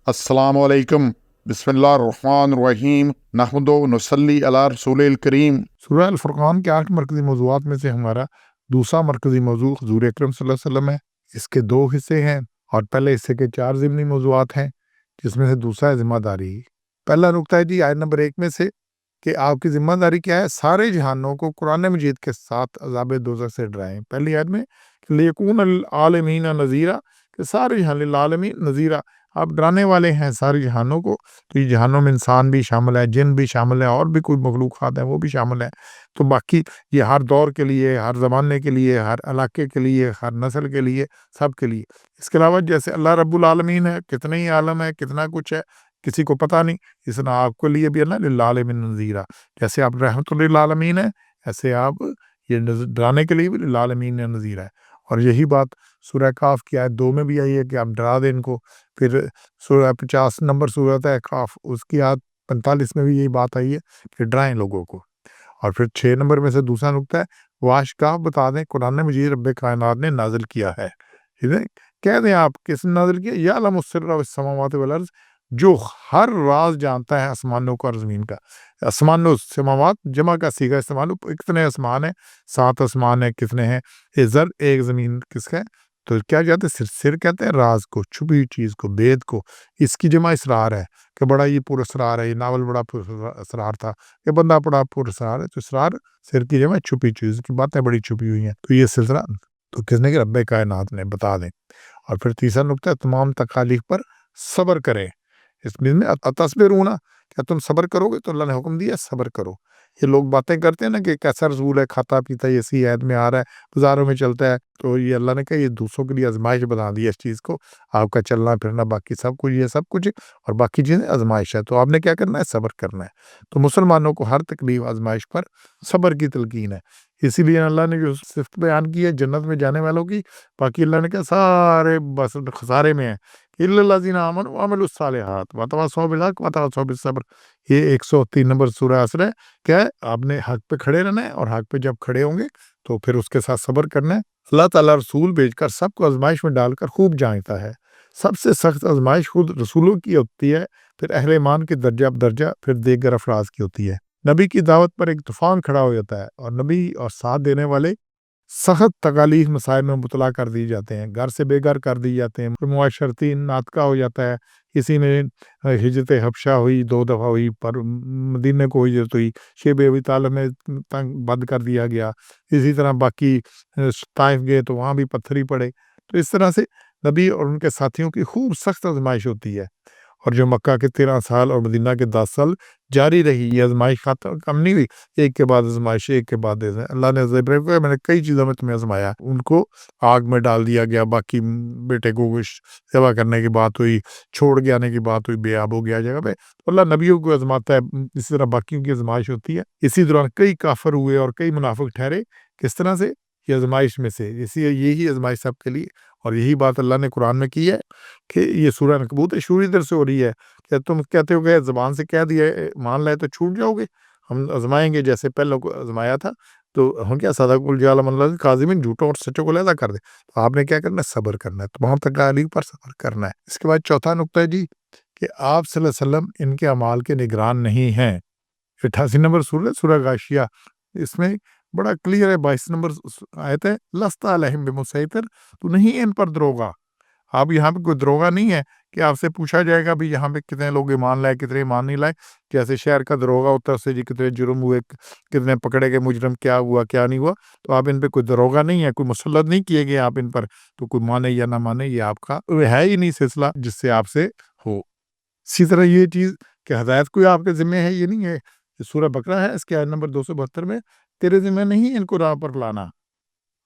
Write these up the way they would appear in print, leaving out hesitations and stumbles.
अस्सलामु अलैकुम बिस्मिल्लाहिर्रहमानिर्रहीम नहमदु नसल्ली अला रसूलिल करीम। सूरह अल-फुरक़ान के 8 मरकज़ी मौज़ूआत में से हमारा दूसरा मरकज़ी मौज़ू हुज़ूर अकरम सल्लल्लाहु अलैहि वसल्लम है। इसके 2 हिस्से हैं और पहले हिस्से के 4 ज़िमनी मौज़ूआत हैं, जिसमें से दूसरा है ज़िम्मेदारी। पहला नुक्ता है जी आयत नंबर 1 में से कि आपकी ज़िम्मेदारी क्या है? सारे जहानों को कुरान मजीद के साथ अज़ाब दोज़ख से डराएँ। पहली आयत में लियकून लिल आलमीन नज़ीरा, कि सारे जहान लिल आलमीन नज़ीरा, आप डराने वाले हैं सारे जहानों को। तो ये जहानों में इंसान भी शामिल है, जिन भी शामिल है और भी कोई मखलूक़ात हैं वो भी शामिल हैं। तो बाकी ये हर दौर के लिए, हर ज़माने के लिए, हर इलाके के लिए, हर नस्ल के लिए, सब के लिए। इसके अलावा जैसे अल्लाह रब्बुल आलमीन है, कितने ही आलम है, कितना कुछ है, किसी को पता नहीं। इस तरह आपके लिए भी अल्लाह लिल आलमीन नज़ीरा, जैसे आप रहमतुल लिल आलमीन है, ऐसे आप ये डराने के लिए भी लिल आलमीन नज़ीरा है। और यही बात सूरह काफ की आयत 2 में भी आई है कि आप डरा दें इनको। फिर सूरह 50 नंबर सूरत है काफ, उसकी आयत 45 में भी यही बात आई है कि डराएं लोगों को। और फिर 6 नंबर में से दूसरा नुक्ता है, वाशगाह बता दें कुरान मजीद रब्बे कायनात ने नाजिल किया है। ठीक है, कह दें आप किसने नाजिल किया? या अलम सिर्रा फिस समावाति वल अर्ज़, जो हर राज जानता है आसमानों का और ज़मीन का। आसमानों समावात जमा का सीगा इस्तेमाल, कितने आसमान है? 7 आसमान है। कितने हैं? ज़र एक ज़मीन किसका है? तो क्या कहते हैं? सिर कहते हैं राज को, छुपी हुई चीज़ को, भेद को। इसकी जमा इसरार है कि बड़ा ये पुरअसरार है, ये नावल बड़ा पुरअसरार था, ये बंदा बड़ा पुरअसरार है। तो इसरार सिर की जमा छुपी चीज़ की, बातें बड़ी छुपी हुई हैं। तो ये सिलसिला तो किसने कि रब्बे कायनात ने, बता दें। और फिर तीसरा नुक्ता है, तमाम तकालीफ पर सब्र करें। इसमें अतस्बिरून, क्या तुम सब्र करोगे? तो अल्लाह ने हुक्म दिया सब्र करो। ये लोग बातें करते हैं ना कि कैसा रसूल है, खाता पीता है, इसी ऐद में आ रहा है, बाज़ारों में चलता है। तो ये अल्लाह ने कहा ये दूसरों के लिए आज़माइश बना दी है इस चीज़ को। आपका चलना फिरना बाकी सब कुछ, ये सब कुछ और बाकी चीज़ें आज़माइश है। तो आपने क्या करना है? सब्र करना है। तो मुसलमानों को हर तकलीफ आज़माइश पर सब्र की तलकीन है। इसीलिए अल्लाह ने जो सिफ़त बयान की है जन्नत में जाने वालों की, बाकी अल्लाह ने कहा सारे बस खसारे में हैं। इल्लल्लज़ीना आमनू व अमिलुस सालिहात व तवासौ बिल हक़ व तवासौ बिस सब्र। ये 103 नंबर सूरह असर है। क्या है? आपने हक पे खड़े रहना है और हक पे जब खड़े होंगे तो फिर उसके साथ सब्र करना है। अल्लाह ताला रसूल भेजकर सबको आज़माइश में डालकर खूब जाँचता है। सबसे सख्त आज़माइश खुद रसूलों की होती है, फिर अहले ईमान की दर्जा बदर्जा, फिर दीगर अफराद की होती है। नबी की दावत पर एक तूफ़ान खड़ा हो जाता है और नबी और साथ देने वाले सख्त तकालीफ मसाइल में मुबतला कर दिए जाते हैं, घर से बेघर कर दिए जाते हैं, मुआशरती नातका हो जाता है। किसी ने हिजरत हबशा हुई, 2 दफ़ा हुई, पर मदीने को हिजरत हुई, शेब अबी तालिब में तंग बंद कर दिया गया। इसी तरह बाकी ताइफ गए तो वहाँ भी पत्थर ही पड़े। तो इस तरह से नबी और उनके साथियों की खूब सख्त आज़माइश होती है। और जो मक्का के 13 साल और मदीना के 10 साल जारी रही, ये आज़माइश कम नहीं हुई, एक के बाद आज़माइश, एक के बाद अल्लाह ने इब्राहीम को मैंने कई चीज़ों में तुम्हें आज़माया। उनको आग में डाल दिया गया, बाकी बेटे को सेवा करने की बात हुई, छोड़ के आने की बात हुई, बेआब हो गया जगह पे। तो अल्लाह नबियों को आज़माता है, इसी तरह बाकियों की आज़माइश होती है। इसी दौरान कई काफ़िर हुए और कई मुनाफिक ठहरे। किस तरह से? ये आज़माइश में से, इसी यही आज़माइश सबके लिए। और यही बात अल्लाह ने कुरान में की है कि ये सूरह अनकबूत है, शुरू इधर से हो रही है। क्या तुम कहते हो कि ज़बान से कह दिया मान लाए तो छूट जाओगे? हम आज़माएँगे जैसे पहलों को आज़माया था। तो हम क्या सदाकुल जालमल्लाह काज़िमीन, झूठों और सच्चों को अलहदा कर दें। तो आपने क्या करना है? सब्र करना है, तमाम तकालीफ पर सब्र करना है। इसके बाद चौथा नुक्ता है जी कि आप सल्लल्लाहु अलैहि वसल्लम इनके अमाल के निगरान नहीं हैं। 88 नंबर सूरह गाशिया, इसमें बड़ा क्लियर है। 22 नंबर आयत है, लस्ता अलैहिम बिमुसैतिर, तू नहीं इन पर दरोगा। अब यहाँ पे कोई दरोगा नहीं है कि आपसे पूछा जाएगा भी यहाँ पे कितने लोग ईमान लाए, कितने ईमान नहीं लाए। जैसे शहर का दरोगा होता है, उससे जी कितने जुर्म हुए, कितने पकड़े गए मुजरम, क्या हुआ क्या नहीं हुआ। तो आप इन पे कोई दरोगा नहीं है, कोई मुसल्लत नहीं किए गए आप इन पर। तो कोई माने या ना माने, ये आपका है ही नहीं सिलसिला जिससे आपसे हो। इसी तरह ये चीज़ कि हिदायत कोई आपके ज़िम्मे है, ये नहीं है। सूरह बकरा है, इसके आयत नंबर 272 में, तेरे ज़िम्मे नहीं है इनको राह पर लाना।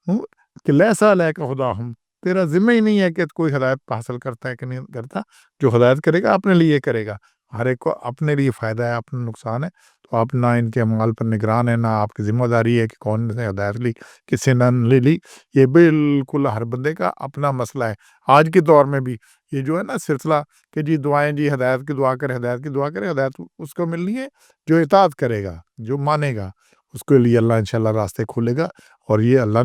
हूँ, कि लैसा अलैका हुदाहुम, तेरा ज़िम्मा ही नहीं है कि कोई हिदायत हासिल करता है कि नहीं करता। जो हिदायत करेगा अपने लिए करेगा। हर एक को अपने लिए फ़ायदा है, अपना नुकसान है। तो आप ना इनके अमाल पर निगरान है, ना आपकी ज़िम्मेदारी है कि कौन से हिदायत ली, किससे ना ले ली। ये बिल्कुल हर बंदे का अपना मसला है। आज के दौर में भी ये जो है ना सिलसिला कि जी दुआएँ, जी हिदायत की दुआ करें, हिदायत की दुआ करें। हिदायत उसको मिलनी है जो इताअत करेगा, जो मानेगा। उसके लिए अल्लाह इंशाअल्लाह रास्ते खोलेगा। और ये अल्लाह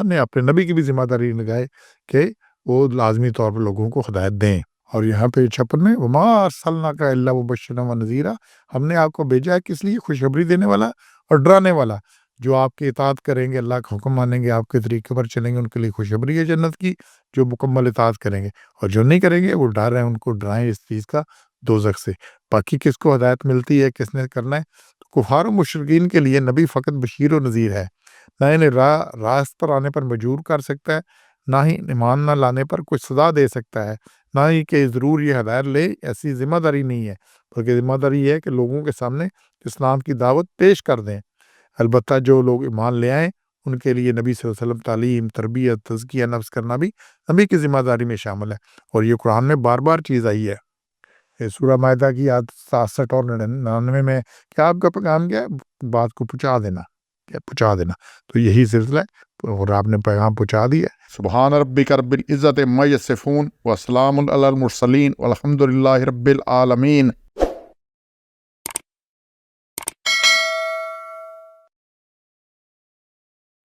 ने अपने नबी की भी ज़िम्मेदारी निभाई कि वो लाज़मी तौर पर लोगों को हिदायत दें। اور یہاں پہ 56 میں وما ارسلناک الا مبشرا ونذیرا، ہم نے آپ کو بھیجا ہے کس لیے؟ خوشخبری دینے والا اور ڈرانے والا۔ جو آپ کی اطاعت کریں گے، اللہ کا حکم مانیں گے، آپ کے طریقے پر چلیں گے، ان کے لیے خوشخبری ہے جنت کی، جو مکمل اطاعت کریں گے، اور جو نہیں کریں گے وہ ڈر ہے، ان کو ڈرائیں اس چیز کا، دوزخ سے۔ باقی کس کو ہدایت ملتی ہے، کس نے کرنا ہے؟ تو کفار و مشرکین کے لیے نبی فقط بشیر و نذیر ہے، نہ انہیں راست پر آنے پر مجبور کر سکتا ہے، نہ ہی ایمان نہ لانے پر کچھ سزا دے سکتا ہے، نہ ہی کہ ضرور یہ ہدایت لے، ایسی ذمہ داری نہیں ہے، بلکہ ذمہ داری یہ ہے کہ لوگوں کے سامنے اسلام کی دعوت پیش کر دیں۔ البتہ جو لوگ ایمان لے آئیں ان کے لیے نبی صلی اللہ علیہ وسلم تعلیم، تربیت، تزکیہ نفس کرنا بھی نبی کی ذمہ داری میں شامل ہے، اور یہ قرآن میں بار بار چیز آئی ہے۔ یہ سورہ مائدہ کی آیت 67 اور 99 میں کیا آپ کا پیغام کیا ہے؟ بات کو پہنچا دینا، پہنچا دینا، تو یہی سلسلہ ہے، اور آپ نے پیغام پہنچا دیا۔ سبحان ربک رب العزت عما یصفون وسلام علی المرسلین والحمد للہ رب العالمین۔